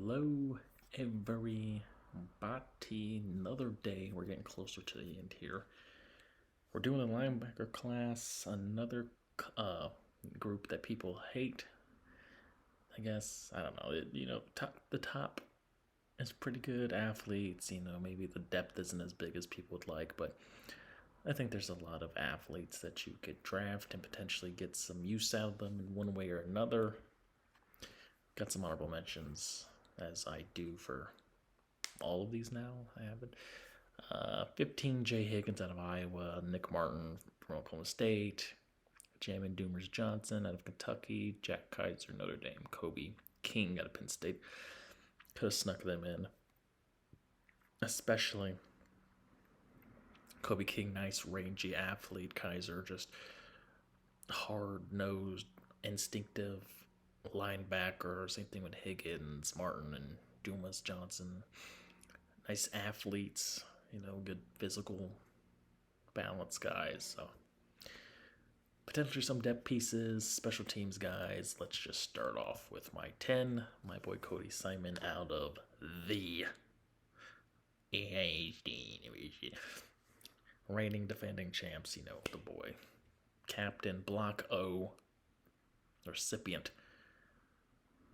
Hello, everybody. Another day. We're getting closer to the end here. We're doing a linebacker class, another group that people hate. I guess I don't know. The top is pretty good athletes. Maybe the depth isn't as big as people would like, but I think there's a lot of athletes that you could draft and potentially get some use out of them in one way or another. Got some honorable mentions, as I do for all of these now. I haven't. 15, Jay Higgins out of Iowa, Nick Martin from Oklahoma State, Jamin Doomers Johnson out of Kentucky, Jack Kaiser, Notre Dame, Kobe King out of Penn State. Could have snuck them in. Especially Kobe King, nice rangy athlete. Kaiser, just hard-nosed, instinctive linebacker. Same thing with Higgins, Martin, and Dumas Johnson. Nice athletes, good physical balance guys. So potentially some depth pieces, special teams guys. Let's just start off with my 10. My boy Cody Simon out of the reigning defending champs, the boy. Captain, Block O, recipient.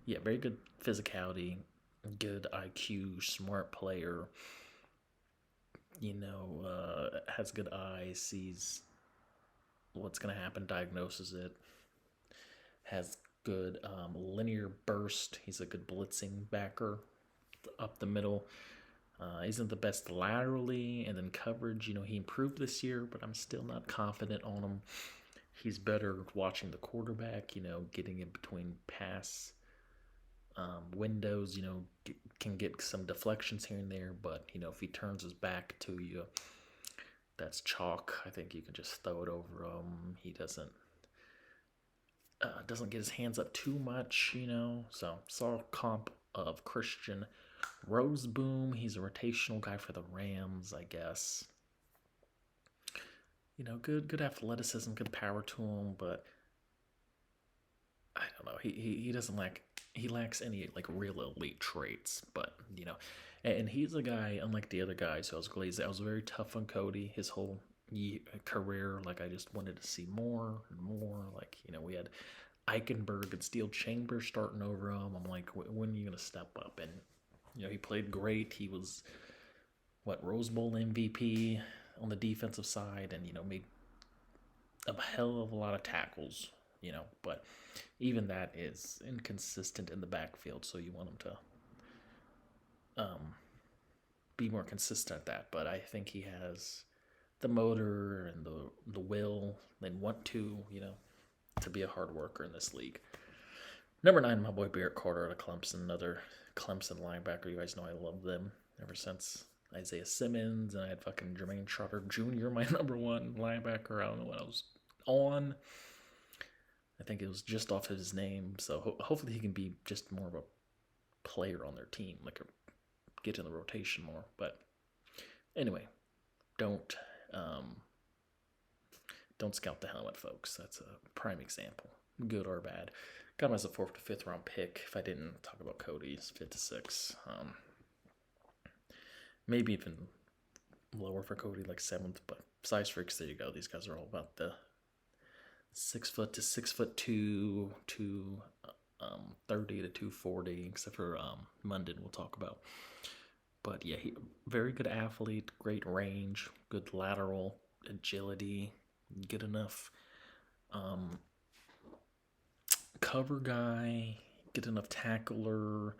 Yeah, very good physicality, good IQ, smart player. Has good eyes, sees what's going to happen, diagnoses it. Has good linear burst. He's a good blitzing backer up the middle. Isn't the best laterally, and then coverage. He improved this year, but I'm still not confident on him. He's better watching the quarterback, getting in between pass windows, can get some deflections here and there, but, if he turns his back to you, that's chalk. I think you can just throw it over him. He doesn't get his hands up too much, So saw a comp of Christian Roseboom. He's a rotational guy for the Rams, I guess. Good athleticism, good power to him, but I don't know. He doesn't he lacks any real elite traits, but and he's a guy unlike the other guys who I was glazed. I was very tough on Cody his whole career. I just wanted to see more and more. We had Eichenberg and Steel Chambers starting over him. I'm like, when are you gonna step up? And he played great. He was Rose Bowl MVP on the defensive side, and made a hell of a lot of tackles. But even that is inconsistent in the backfield, so you want him to be more consistent at that. But I think he has the motor and the will and want to be a hard worker in this league. Number 9, my boy Barrett Carter out of Clemson, another Clemson linebacker. You guys know I love them ever since Isaiah Simmons, and I had fucking Jermaine Trotter Jr., my number 1 linebacker. I don't know what I was on. I think it was just off his name, so hopefully he can be just more of a player on their team, get in the rotation more. But anyway, don't scout the helmet, folks. That's a prime example, good or bad. Got him as a 4th to 5th round pick. If I didn't talk about Cody's 5th to 6th, maybe even lower for Cody, 7th. But size freaks, there you go. These guys are all about the 6 foot to 6'2", 230 to 240, except for Munden we'll talk about. But yeah, he very good athlete, great range, good lateral agility, good enough cover guy, good enough tackler,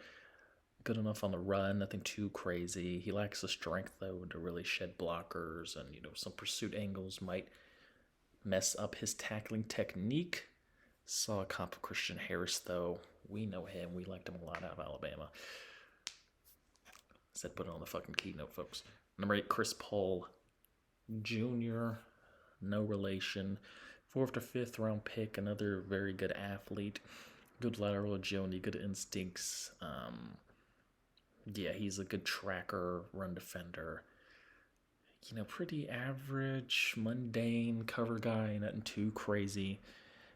good enough on the run, nothing too crazy. He lacks the strength though to really shed blockers, and some pursuit angles might mess up his tackling technique. Saw a comp of Christian Harris, though. We know him. We liked him a lot out of Alabama. Said put it on the fucking keynote, folks. Number 8, Chris Paul Jr., no relation. 4th to 5th round pick, another very good athlete. Good lateral agility, good instincts. Yeah, he's a good tracker, run defender. Pretty average, mundane cover guy, nothing too crazy.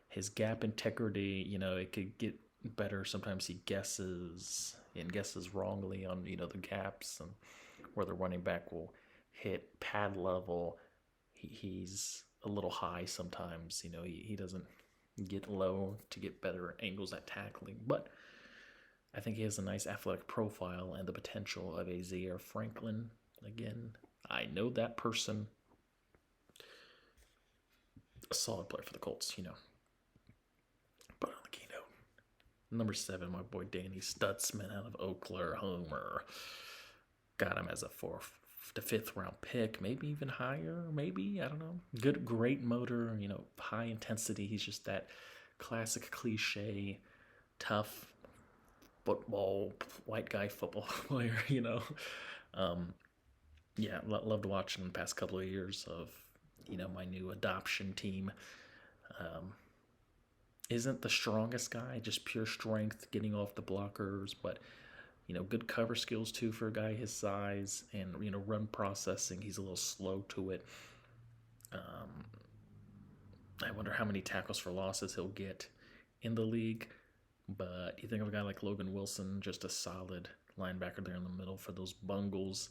His gap integrity, it could get better. Sometimes he guesses, and guesses wrongly on the gaps and where the running back will hit pad level. He's a little high sometimes. He doesn't get low to get better angles at tackling, but I think he has a nice athletic profile and the potential of a Zaire Franklin. Again, I know that person. A solid player for the Colts. But on the keynote, number 7, my boy Danny Stutzman out of Oklahoma. Got him as a 4th to 5th round pick, maybe even higher, maybe, I don't know. Great motor, high intensity. He's just that classic cliche, tough white guy football player, Yeah, loved watching the past couple of years of, my new adoption team. Isn't the strongest guy, just pure strength, getting off the blockers, but good cover skills too for a guy his size, and run processing. He's a little slow to it. I wonder how many tackles for losses he'll get in the league. But you think of a guy like Logan Wilson, just a solid linebacker there in the middle for those Bungles.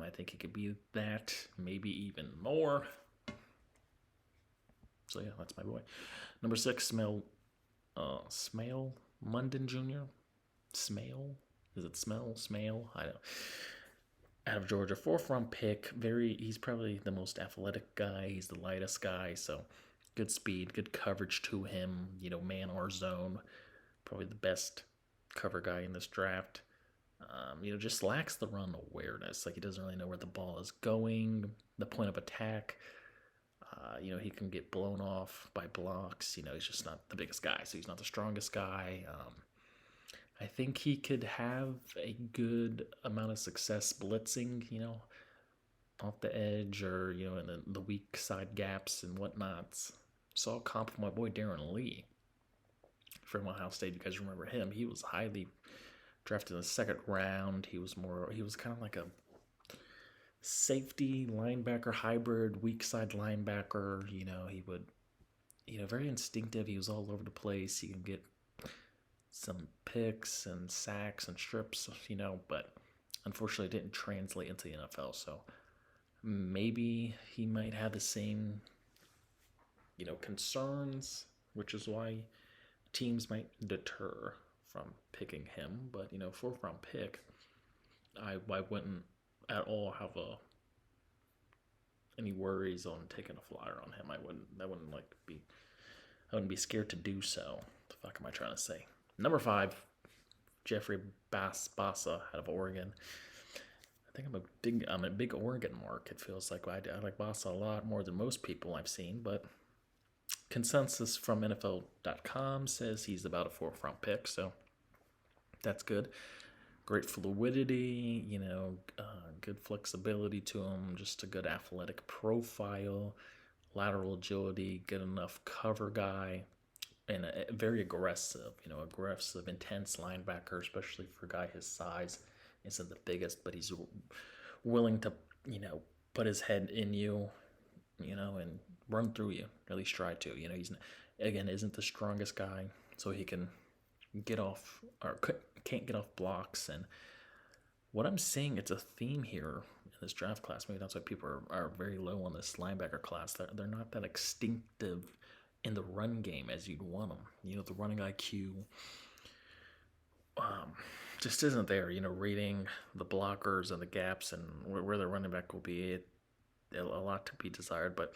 I think he could be that, maybe even more. So yeah, that's my boy. Number 6, Smale Munden Jr. Smale? Is it Smale? I don't know. Out of Georgia, 4th round pick. He's probably the most athletic guy. He's the lightest guy, so good speed, good coverage to him. Man or zone. Probably the best cover guy in this draft. Just lacks the run awareness. Like, he doesn't really know where the ball is going, the point of attack. He can get blown off by blocks. He's just not the biggest guy, so he's not the strongest guy. I think he could have a good amount of success blitzing, off the edge or, in the weak side gaps and whatnot. Saw a comp from my boy Darren Lee from Ohio State. You guys remember him? He was highly drafted in the 2nd round. He was kind of like a safety linebacker hybrid, weak side linebacker. He would, very instinctive. He was all over the place. He can get some picks and sacks and strips, but unfortunately it didn't translate into the NFL. So maybe he might have the same, concerns, which is why teams might deter from picking him. But 4th round pick, I wouldn't at all have any worries on taking a flyer on him. I wouldn't be scared to do so. What the fuck am I trying to say? Number 5, Jeffrey Bassa out of Oregon. I think I'm a big Oregon mark. It feels like I like Bassa a lot more than most people I've seen, but consensus from NFL.com says he's about a 4th round pick, so that's good. Great fluidity, good flexibility to him, just a good athletic profile, lateral agility, good enough cover guy, and a very aggressive, intense linebacker, especially for a guy his size. Isn't the biggest, but he's willing to, put his head in you, and run through you, at least try to. He's, again, isn't the strongest guy, so he can get off, or can't get off blocks. And what I'm seeing, it's a theme here in this draft class. Maybe that's why people are very low on this linebacker class. They're not that instinctive in the run game as you'd want them. The running IQ just isn't there. Reading the blockers and the gaps and where the running back will be, a lot to be desired. But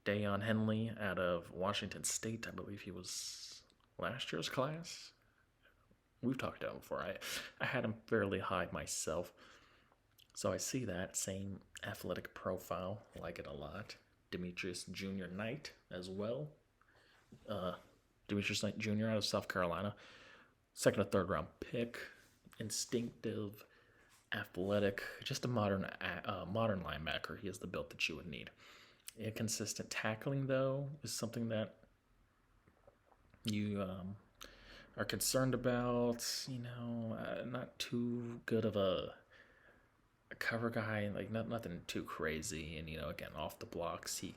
Deion Henley out of Washington State, I believe he was last year's class. We've talked about him before. I had him fairly high myself. So I see that same athletic profile. Like it a lot. Demetrius Jr. Knight as well. Demetrius Knight Jr. out of South Carolina. 2nd or 3rd round pick. Instinctive, athletic, just a modern linebacker. He has the build that you would need. Inconsistent tackling, though, is something that you are concerned about. Not too good of a cover guy, like nothing too crazy. And again, off the blocks, he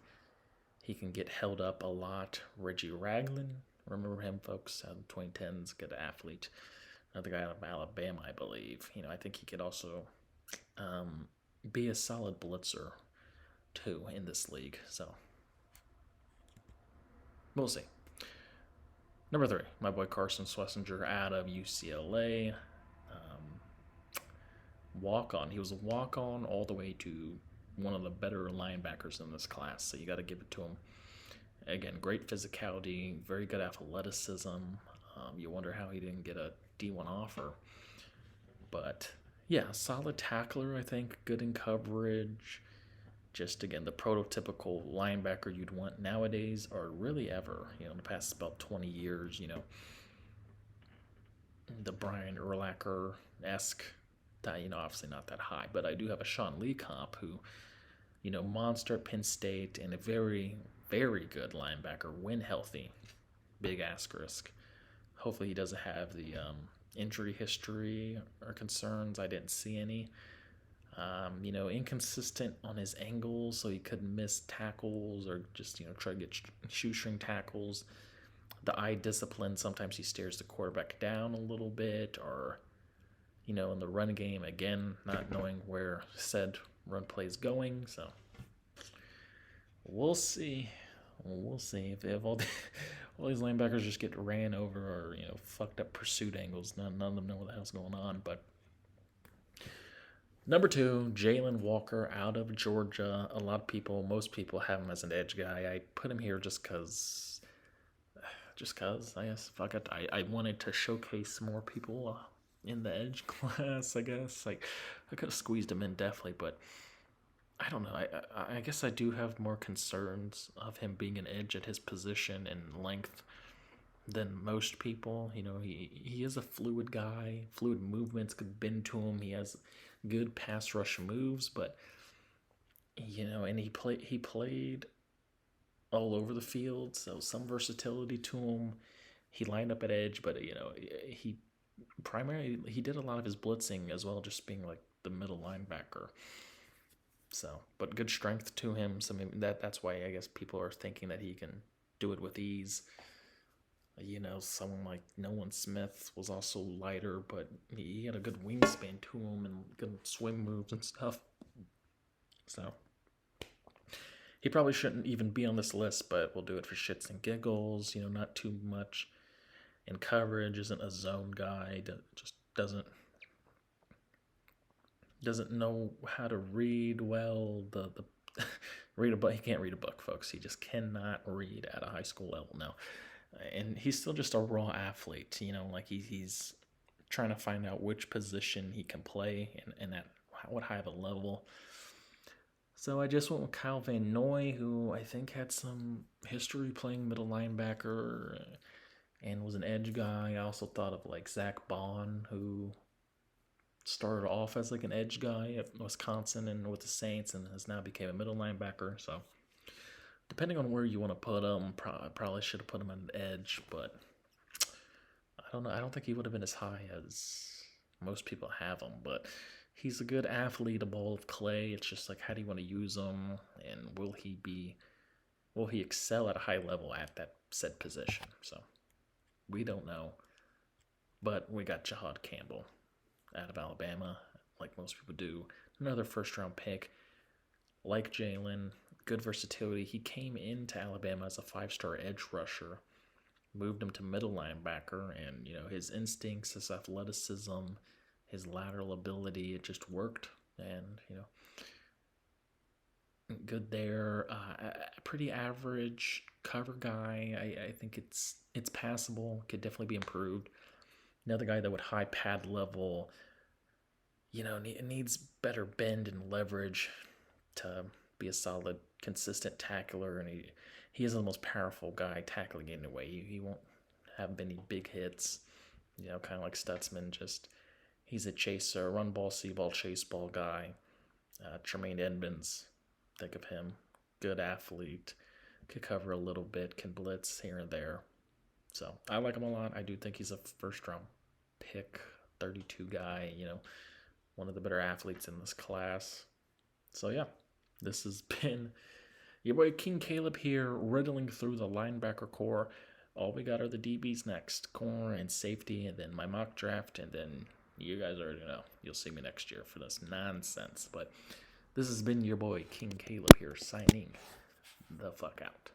can get held up a lot. Reggie Ragland, remember him, folks? 2010s, good athlete. another guy out of Alabama, I believe. I think he could also um, be a solid blitzer too in this league. So we'll see. Number 3, my boy Carson Schlesinger out of UCLA. Um, walk on. He was a walk on all the way to one of the better linebackers in this class. So you got to give it to him. Again, great physicality, very good athleticism. You wonder how he didn't get a D1 offer. But yeah, solid tackler, I think. Good in coverage. Just again, the prototypical linebacker you'd want nowadays, or really ever. In the past about 20 years, the Brian Urlacher esque. Obviously not that high, but I do have a Sean Lee comp who, monster at Penn State and a very, very good linebacker when healthy. Big asterisk. Hopefully he doesn't have the injury history or concerns. I didn't see any. Inconsistent on his angles, so he couldn't miss tackles or just, try to get shoestring tackles. The eye discipline, sometimes he stares the quarterback down a little bit, or, in the run game, again, not knowing where said run play is going. So we'll see. We'll see if all these linebackers just get ran over or, fucked up pursuit angles. None of them know what the hell's going on, but number 2, Jalen Walker out of Georgia. Most people have him as an edge guy. I put him here just because, I guess. Fuck it. I wanted to showcase more people in the edge class, I guess. I could have squeezed him in definitely, but I don't know. I guess I do have more concerns of him being an edge at his position and length than most people. He is a fluid guy. Fluid movements could bend to him. He has good pass rush moves, but and he played all over the field, so some versatility to him. He lined up at edge, but he did a lot of his blitzing as well, just being like the middle linebacker. So, but good strength to him. So maybe that's why I guess people are thinking that he can do it with ease. Someone like Nolan Smith was also lighter, but he had a good wingspan to him and good swim moves and stuff. So he probably shouldn't even be on this list, but we'll do it for shits and giggles. Not too much in coverage, isn't a zone guy, just doesn't know how to read well. The read a book. He can't read a book, folks. He just cannot read at a high school level now. And he's still just a raw athlete, like he's trying to find out which position he can play and at what high of a level. So I just went with Kyle Van Noy, who I think had some history playing middle linebacker and was an edge guy. I also thought of like Zach Bond, who started off as like an edge guy at Wisconsin and with the Saints and has now became a middle linebacker. So depending on where you want to put him, probably should have put him on the edge, but I don't know. I don't think he would have been as high as most people have him, but he's a good athlete, a ball of clay. It's just like, how do you want to use him, and will he excel at a high level at that said position? So we don't know, but we got Jahad Campbell out of Alabama, like most people do. Another first-round pick, like Jalen. Good versatility. He came into Alabama as a 5-star edge rusher, moved him to middle linebacker, and his instincts, his athleticism, his lateral ability, it just worked. And good there. Pretty average cover guy. I think it's passable. Could definitely be improved. Another guy that would high pad level. Needs better bend and leverage to be a solid, consistent tackler, and he is the most powerful guy tackling anyway. He won't have many big hits, kind of like Stutzman. Just he's a chaser, run ball, see ball, chase ball guy. Tremaine Edmonds, think of him, good athlete, could cover a little bit, can blitz here and there. So I like him a lot. I do think he's a first-round pick, 32 guy. One of the better athletes in this class. So yeah. This has been your boy King Kaleb here, riddling through the linebacker core. All we got are the DBs next, corner and safety, and then my mock draft, and then you guys already know. You'll see me next year for this nonsense. But this has been your boy, King Kaleb here, signing the fuck out.